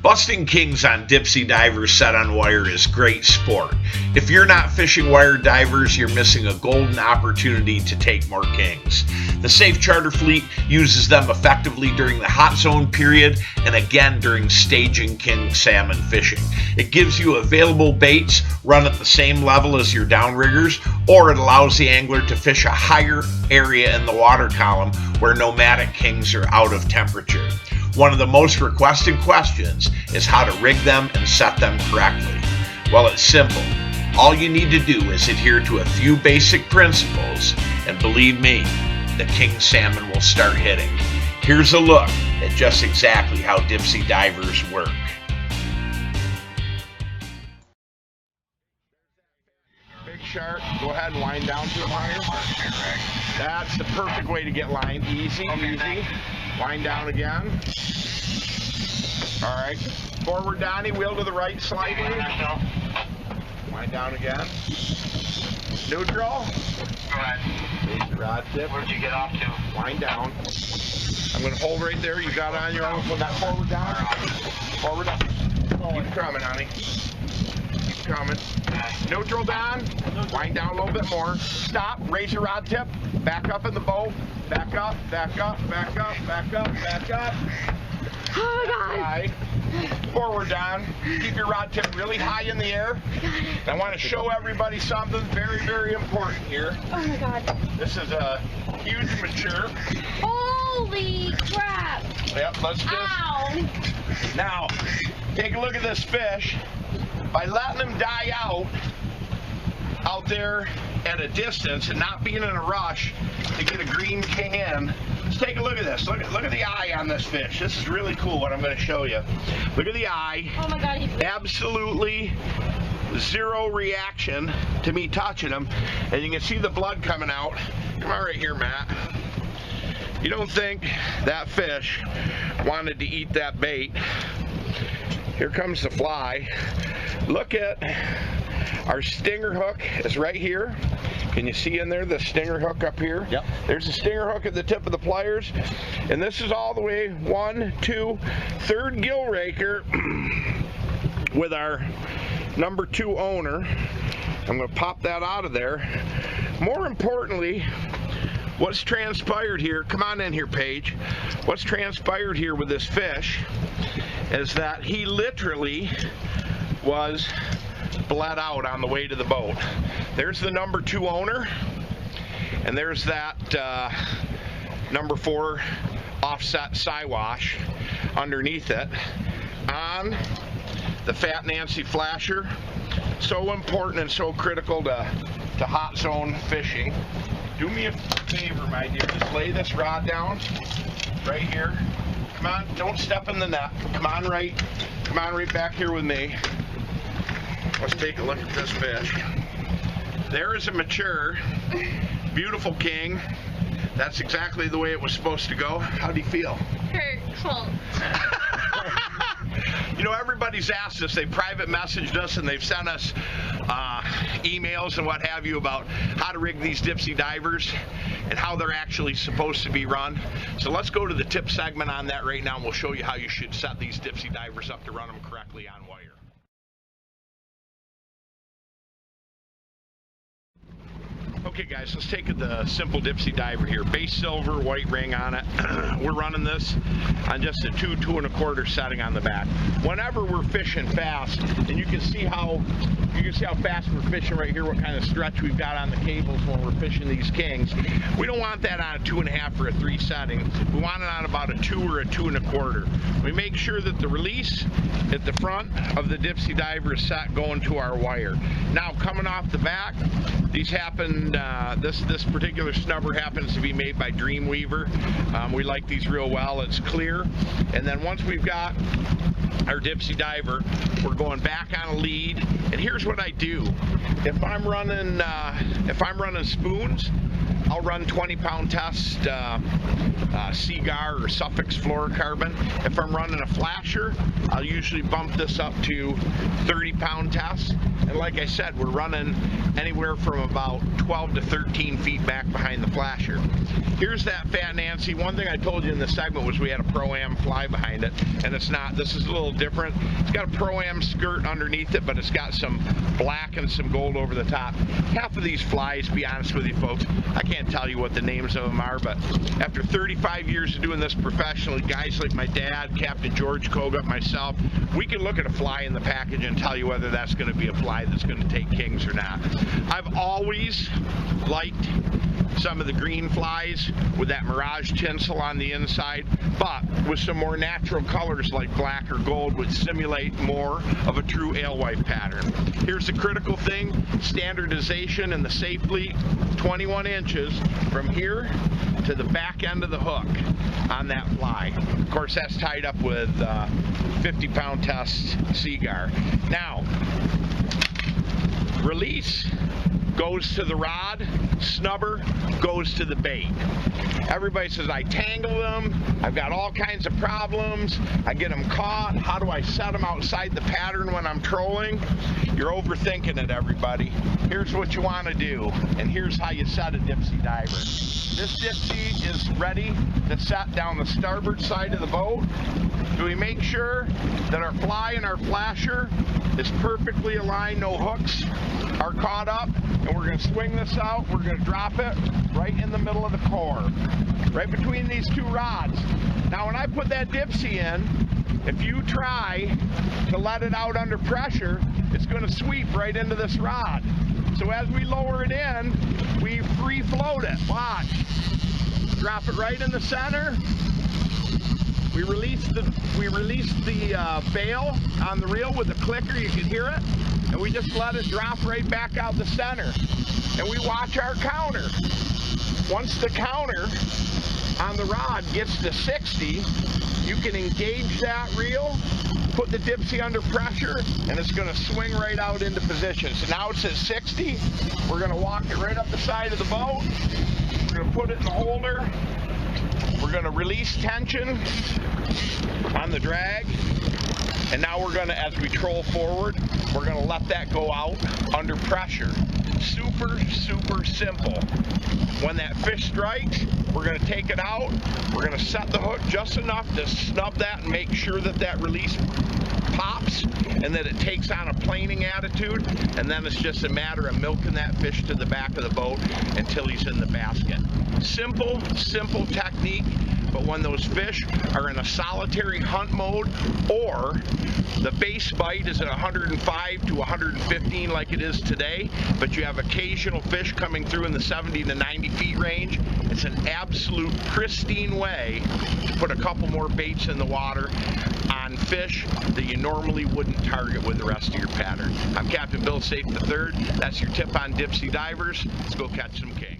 Busting kings on Dipsey Divers set on wire is great sport. If you're not fishing wire divers, you're missing a golden opportunity to take more kings. The Saiff charter fleet uses them effectively during the hot zone period and again during staging king salmon fishing. It gives you available baits run at the same level as your downriggers, or it allows the angler to fish a higher area in the water column where nomadic kings are out of temperature. One of the most requested questions is how to rig them and set them correctly. Well, it's simple. All you need to do is adhere to a few basic principles, and believe me, the king salmon will start hitting. Here's a look at just exactly how Dipsey Divers work. Big shark, go ahead and wind down to the line. That's the perfect way to get lined. Easy, easy. Wind down again. All right. Forward, Donnie. Wheel to the right slightly. Wind down again. Neutral. Go ahead. Raise the rod tip. Where'd you get off to? Wind down. I'm going to hold right there. You got it on your own. Put that forward down. Forward up. Keep coming, honey. Keep coming. Neutral down. Wind down a little bit more. Stop. Raise your rod tip. Back up in the boat. Back up, back up, back up, back up, back up. Oh my God. Right. Forward down. Keep your rod tip really high in the air. I want to show everybody something very, very important here. Oh my God. This is a huge mature. Holy crap. Yep, let's just. Ow. Now, take a look at this fish. By letting him die out there at a distance and not being in a rush to get a green king in. Let's take a look at this. Look at the eye on this fish. This is really cool what I'm going to show you. Look at the eye. Oh my God, he's absolutely zero reaction to me touching him. And you can see the blood coming out. Come on right here, Matt. You don't think that fish wanted to eat that bait. Here comes the fly. Look at our stinger hook is right here. Can you see in there the stinger hook up here? Yep. There's a stinger hook at the tip of the pliers. And this is all the way 1, 2, third gill raker with our number 2 owner. I'm going to pop that out of there. More importantly, what's transpired here, come on in here, Paige. What's transpired here with this fish is that he literally was bled out on the way to the boat. There's the number 2 owner, and there's that number 4 offset Siwash underneath it on the Fat Nancy flasher. So important and so critical to hot zone fishing. Do me a favor, my dear, just lay this rod down right here. Come on, don't step in the net. Come on right back here with me. Let's take a look at this fish. There is a mature, beautiful king. That's exactly the way it was supposed to go. How do you feel? hurtful. You know, everybody's asked us, they private messaged us, and they've sent us emails and what have you about how to rig these Dipsey Divers and how they're actually supposed to be run. So let's go to the tip segment on that right now, and we'll show you how you should set these Dipsey Divers up to run them correctly on wire. Okay guys, let's take the simple Dipsey diver here. Base silver, white ring on it. We're running this on just a 2 1/4 setting on the back. Whenever we're fishing fast, and you can see how fast we're fishing right here, what kind of stretch we've got on the cables when we're fishing these kings. We don't want that on a 2 1/2 or a 3 setting. We want it on about a 2 or a 2 1/4. We make sure that the release at the front of the Dipsey diver is set going to our wire. Now coming off the back, these happen. This particular snubber happens to be made by Dreamweaver. We like these real well. It's clear. And then once we've got our Dipsey diver, we're going back on a lead. And here's what I do. If I'm running spoons, I'll run 20-pound test Seagar or Suffix fluorocarbon. If I'm running a flasher, I'll usually bump this up to 30-pound test. And like I said, we're running anywhere from about 12 to 13 feet back behind the flasher. Here's that Fat Nancy. One thing I told you in this segment was we had a Pro-Am fly behind it, and it's not. This is a little different. It's got a Pro-Am skirt underneath it, but it's got some black and some gold over the top. Half of these flies, to be honest with you folks, I can't tell you what the names of them are, but after 35 years of doing this professionally, guys like my dad, Captain George Kogut, myself, we can look at a fly in the package and tell you whether that's going to be a fly that's going to take kings or not. I've always liked some of the green flies with that mirage tinsel on the inside, but with some more natural colors like black or gold would simulate more of a true alewife pattern. Here's the critical thing: standardization in the Saiff fleet, 21 inches from here to the back end of the hook on that fly. Of course, that's tied up with 50-pound test Seagar. Now, release goes to the rod, snubber goes to the bait. Everybody says I tangle them, I've got all kinds of problems, I get them caught, how do I set them outside the pattern when I'm trolling? You're overthinking it, everybody. Here's what you want to do, and here's how you set a Dipsey diver. This Dipsey is ready to set down the starboard side of the boat. So we make sure that our fly and our flasher is perfectly aligned, no hooks are caught up, and we're going to swing this out. We're going to drop it right in the middle of the core, right between these two rods. Now when I put that Dipsey in, if you try to let it out under pressure, it's going to sweep right into this rod. So as we lower it in, we free float it. Watch. Drop it right in the center. We release the bail on the reel with the clicker. You can hear it. And we just let it drop right back out the center. And we watch our counter. Once the counter on the rod gets to 60, you can engage that reel, put the Dipsey under pressure, and it's going to swing right out into position. So now it's at 60. We're going to walk it right up the side of the boat. We're going to put it in the holder. We're going to release tension on the drag. And now we're going to, as we troll forward, we're going to let that go out under pressure. Super, super simple. When that fish strikes, we're going to take it out. We're going to set the hook just enough to snub that and make sure that that release pops and that it takes on a planing attitude. And then it's just a matter of milking that fish to the back of the boat until he's in the basket. Simple, simple technique. But when those fish are in a solitary hunt mode, or the base bite is at 105 to 115 like it is today, but you have occasional fish coming through in the 70 to 90 feet range, it's an absolute pristine way to put a couple more baits in the water on fish that you normally wouldn't target with the rest of your pattern. I'm Captain Bill Saiff III. That's your tip on Dipsey Divers. Let's go catch some king.